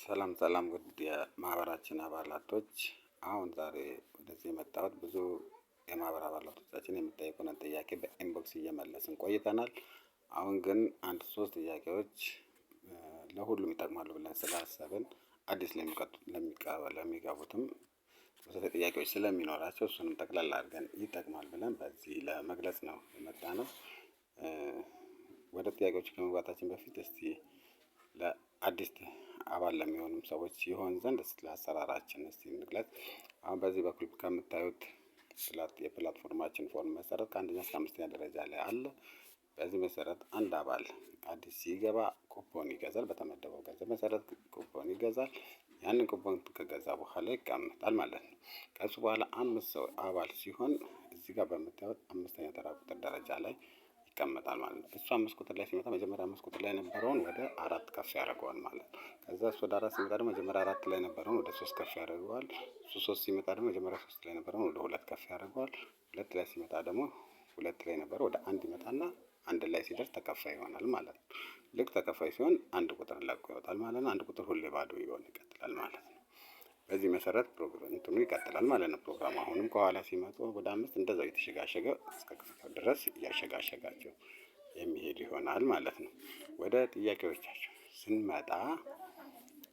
ሰላም ሰላም ውድ የማህበራችን አባላቶች፣ አሁን ዛሬ ወደዚህ የመጣሁት ብዙ የማህበር አባላቶቻችን የሚጠይቁንን ጥያቄ በኢንቦክስ እየመለስን ቆይተናል። አሁን ግን አንድ ሶስት ጥያቄዎች ለሁሉም ይጠቅማሉ ብለን ስላሰብን አዲስ ለሚገቡትም ወደ ጥያቄዎች ስለሚኖራቸው እሱንም ጠቅላላ አድርገን ይጠቅማል ብለን በዚህ ለመግለጽ ነው የመጣነው። ወደ ጥያቄዎች ከመግባታችን በፊት እስቲ ለአዲስ አባል ለሚሆኑም ሰዎች ይሆን ዘንድ ስለ አሰራራችን እስቲ እንግለጽ። አሁን በዚህ በኩል ከምታዩት የፕላትፎርማችን ፎርም መሰረት ከአንደኛ እስከ አምስተኛ ደረጃ ላይ አለ። በዚህ መሰረት አንድ አባል አዲስ ሲገባ ኩፖን ይገዛል። በተመደበው ገንዘብ መሰረት ኩፖን ይገዛል። ያንን ኩፖን ከገዛ በኋላ ይቀመጣል ማለት ነው። ከሱ በኋላ 5 ሰው አባል ሲሆን እዚህ ጋር በምታዩት አምስተኛ ተራ ቁጥር ደረጃ ላይ ይቀመጣል ማለት ነው። እሱ 5 ቁጥር ላይ ሲመጣ መጀመሪያ 5 ቁጥር ላይ የነበረውን ወደ 4 ከፍ ያደርገዋል ማለት ነው። ከዛ እሱ ወደ 4 ሲመጣ ደግሞ መጀመሪያ 4 ላይ የነበረውን ወደ 3 ከፍ ያደርገዋል። እሱ 3 ሲመጣ ደግሞ መጀመሪያ 3 ላይ የነበረውን ወደ 2 ከፍ ያደርገዋል። 2 ላይ ሲመጣ ደግሞ 2 ላይ የነበረው ወደ 1 ይመጣና 1 ላይ ሲደርስ ተከፋይ ይሆናል ማለት ነው። ልክ ተከፋይ ሲሆን 1 ቁጥር ለቆ ይወጣል ማለት ነው። 1 ቁጥር ሁሌ ባዶ ይቀጥላል ማለት ነው። በዚህ መሰረት ፕሮግራሙ ይቀጥላል ማለት ነው። ፕሮግራሙ አሁንም ከኋላ ሲመጡ ወደ 5 እንደዛው እየተሸጋሸገ እስከ ክፍል ድረስ እያሸጋሸጋቸው የሚሄድ ይሆናል ማለት ነው። ወደ ጥያቄዎቻቸው ስንመጣ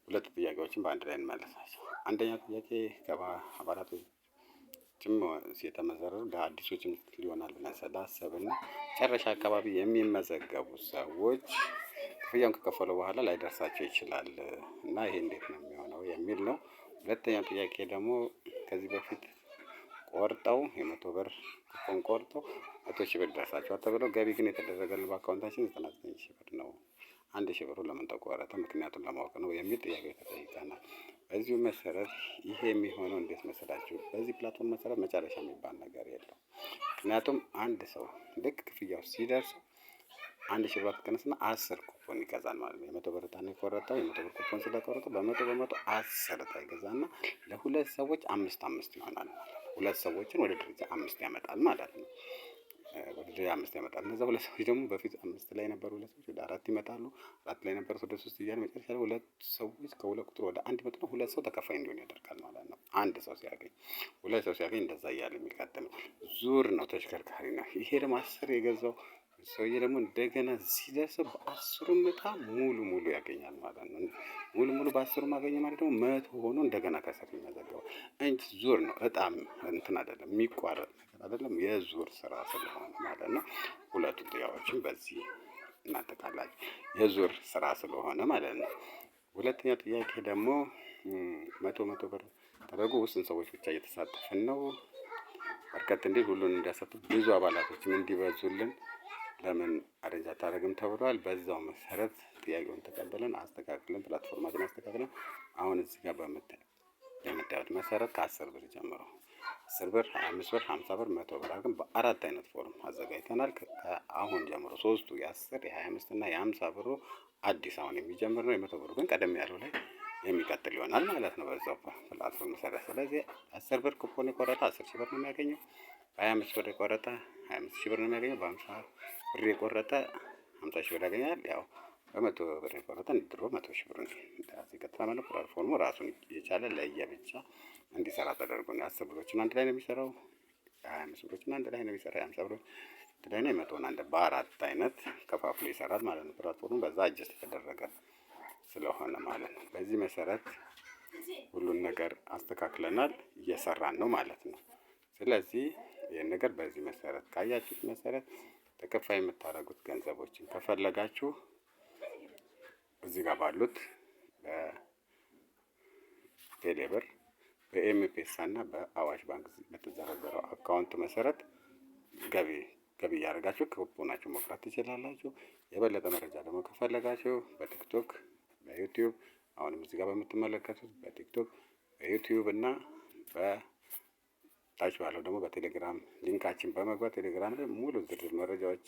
ሁለት ጥያቄዎችን በአንድ ላይ እንመለሳቸው። አንደኛው ጥያቄ ከአባላቶችም የተመዘረሩ ለአዲሶችም ሊሆናል ብለን ስላሰብን መጨረሻ አካባቢ የሚመዘገቡ ሰዎች ክፍያውን ከከፈሉ በኋላ ላይደርሳቸው ይችላል እና ይሄ እንዴት ነው የሚሆነው የሚል ነው። ሁለተኛው ጥያቄ ደግሞ ከዚህ በፊት ቆርጠው የ100 ብር ኩፖን ቆርጠው 100,000 ብር ደርሳቸዋል ተብለው ገቢ ግን የተደረገልን በአካውንታችን 99,000 ብር ነው። 1,000 ብሩ ለምን ተቆረጠ? ምክንያቱን ለማወቅ ነው የሚል ጥያቄ ተጠይቀናል። በዚሁ መሰረት ይሄ የሚሆነው እንዴት መሰላችሁ? በዚህ ፕላትፎርም መሰረት መጨረሻ የሚባል ነገር የለም። ምክንያቱም አንድ ሰው ልክ ክፍያው ሲደርስ 1,000 ብር ትቀንስና 10 ኩፖን ይገዛል ማለት ነው። የ100 ብር ታን የቆረጠው የ100 ብር ኩፖን ስለቆረጠ በመቶ 10 ይገዛና ለሁለት ሰዎች 5 ይሆናል ማለት ነው። ሁለት ሰዎችን ወደ ደረጃ 5 ያመጣል ማለት ነው። ወደ ደረጃ 5 ያመጣል። እነዛ ሁለት ሰዎች ደግሞ በፊት 5 ላይ ነበሩ ሁለት ሰዎች ወደ 4 ይመጣሉ። 4 ላይ ነበሩ ወደ 3 እያለ መጨረሻ ላይ ሁለት ሰዎች ከሁለት ቁጥር ወደ 1 ይመጡና ሁለት ሰው ተከፋይ እንዲሆን ያደርጋል ማለት ነው። አንድ ሰው ሲያገኝ ሁለት ሰው ሲያገኝ እንደዛ እያለ የሚቀጥል ዙር ነው፣ ተሽከርካሪ ነው። ይሄ ደግሞ 10 የገዛው ሰውዬ ደግሞ እንደገና ሲደርሰው በ10ሩም እጣ ሙሉ ያገኛል ማለት ነው። ሙሉ በ10ሩ ማገኘ ማለት ደግሞ 100 ሆኖ እንደገና ከስር ይመዘገባል እንጂ ዙር ነው። እጣም እንትን አይደለም፣ የሚቋረጥ ነገር አይደለም። የዙር ስራ ስለሆነ ማለት ነው። ሁለቱ ጥያቄዎችን በዚህ እናጠቃላለን። የዙር ስራ ስለሆነ ማለት ነው። ሁለተኛው ጥያቄ ደግሞ 100 ብር ተደርጎ ውስን ሰዎች ብቻ እየተሳተፍን ነው። በርከት እንዴ ሁሉን እንዲያሳትፉ ብዙ አባላቶችን እንዲበዙልን ለምን አሬንጅ አታደርግም ተብሏል። በዛው መሰረት ጥያቄውን ተቀበለን አስተካክለን ፕላትፎርማችን አስተካክለን አሁን እዚህ ጋር በምታዩት መሰረት ከ10 ብር ጀምሮ 10 ብር፣ 25 ብር፣ 50 ብር፣ 100 ብር አድርገን በ4 አይነት ፎርም አዘጋጅተናል። አሁን ጀምሮ ሶስቱ የ10 የ25 እና የ50 ብሩ አዲስ አሁን የሚጀምር ነው። የ100 ብሩ ግን ቀደም ያለው ላይ የሚቀጥል ይሆናል ማለት ነው በዛው ፕላትፎርም መሰረት። ስለዚህ 10 ብር ኩፖን የቆረጠ 10,000 ብር ነው የሚያገኘው። 25 ብር የቆረጠ 25,000 ብር ነው የሚያገኘው። በ50 ብር የቆረጠ 50,000 ብር ያገኛል። ያው በ100 ብር የቆረጠ ድሮ 100,000 ብር ነው ይቀጥላል ማለት ነው። ፕላትፎርሙ ራሱን የቻለ ለየብቻ እንዲሰራ ተደርጎ ነው። 10 ብሮችን አንድ ላይ ነው የሚሰራው። 25 ብሮችን አንድ ላይ ነው የሚሰራው። 50 ብሮች አንድ ላይ ነው። 100 አንድ በ4 አይነት ከፋፍሎ ይሰራል ማለት ነው። ፕላትፎርሙ በዛ አጀስት የተደረገ ስለሆነ ማለት ነው። በዚህ መሰረት ሁሉን ነገር አስተካክለናል፣ እየሰራን ነው ማለት ነው። ስለዚህ ይህን ነገር በዚህ መሰረት ካያችሁት መሰረት ተከፋይ የምታደርጉት ገንዘቦችን ከፈለጋችሁ እዚህ ጋር ባሉት በቴሌብር፣ በኤምፔሳ እና በአዋሽ ባንክ በተዘረዘረው አካውንት መሰረት ገቢ እያደረጋችሁ ኩፖናችሁ መቁረጥ ትችላላችሁ። የበለጠ መረጃ ደግሞ ከፈለጋችሁ በቲክቶክ፣ በዩቲዩብ አሁንም እዚህ ጋር በምትመለከቱት በቲክቶክ፣ በዩቲዩብ እና በታች ባለው ደግሞ በቴሌግራም ሊንካችን በመግባት ቴሌግራም ላይ ሙሉ ዝርዝር መረጃዎች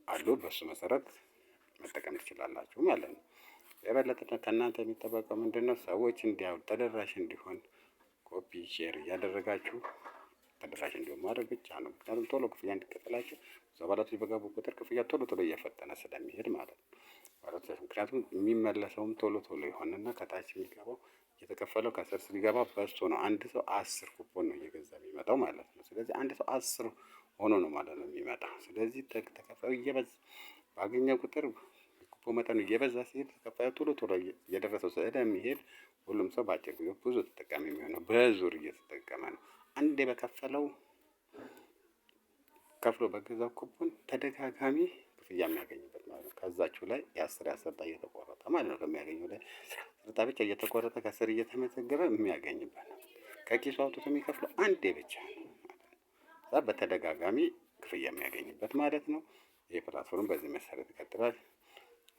አሉ። በሱ መሰረት መጠቀም ትችላላችሁ ማለት ነው። የበለጠ ከእናንተ የሚጠበቀው ምንድነው? ሰዎች እንዲያው ተደራሽ እንዲሆን ኮፒ ሼር እያደረጋችሁ ተደራሽ እንዲሆን ማድረግ ብቻ ነው። ምክንያቱም ቶሎ ክፍያ እንዲከፈላችሁ አባላቶች በገቡ ቁጥር ክፍያ ቶሎ እየፈጠነ ስለሚሄድ ማለት ነው። ምክንያቱም የሚመለሰውም ቶሎ ቶሎ ይሆንና ከታች የሚገባው የተከፈለው ከስር ሲገባ በዝቶ ነው። አንድ ሰው 10 ኩፖን ነው እየገዛ የሚመጣው ማለት ነው። ስለዚህ አንድ ሰው 10 ሆኖ ነው ማለት ነው የሚመጣው። ስለዚህ ተከፋዩ እየበዛ ባገኘ ቁጥር ኩፖን መጠኑ እየበዛ ሲሄድ ተከፋዩ ቶሎ ቶሎ እየደረሰው ስለሚሄድ ሁሉም ሰው በአጭር ጊዜ ብዙ ተጠቃሚ የሚሆነው በዙር እየተጠቀመ ነው። አንዴ በከፈለው ከፍሎ በገዛው ኩፖን ተደጋጋሚ ክፍያ የሚያገኝበት ማለት ነው። ከዛችሁ ላይ የአስር እየተቆረጠ ማለት ነው። ከሚያገኘው ላይ ስርጣ ብቻ እየተቆረጠ ከስር እየተመዘገበ የሚያገኝበት ነው። ከኪሱ አውጥቶ የሚከፍለው አንዴ ብቻ ነው። እዛ በተደጋጋሚ ክፍያ የሚያገኝበት ማለት ነው። ይህ ፕላትፎርም በዚህ መሰረት ይቀጥላል።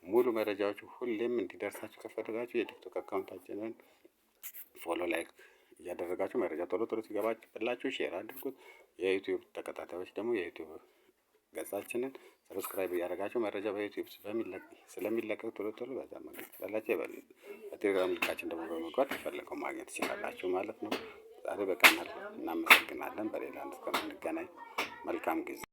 ሙሉ መረጃዎቹ ሁሌም እንዲደርሳችሁ ከፈለጋችሁ የቲክቶክ አካውንታችንን ፎሎ ላይክ እያደረጋችሁ መረጃ ቶሎ ቶሎ ሲገባላችሁ ሼር አድርጉት። የዩቲዩብ ተከታታዮች ደግሞ የዩቲዩብ ገጻችንን ሰብስክራይብ እያደረጋችሁ መረጃ በዩቲዩብ ስለሚለቀቅ ቶሎ ቶሎ በዛ ማግኘት ትችላላችሁ። በቴሌግራም ሊንካችን ደግሞ በመግባት የፈለገው ማግኘት ትችላላችሁ ማለት ነው። ዛሬ በቃ እናመሰግናለን። በሌላ እስከምንገናኝ መልካም ጊዜ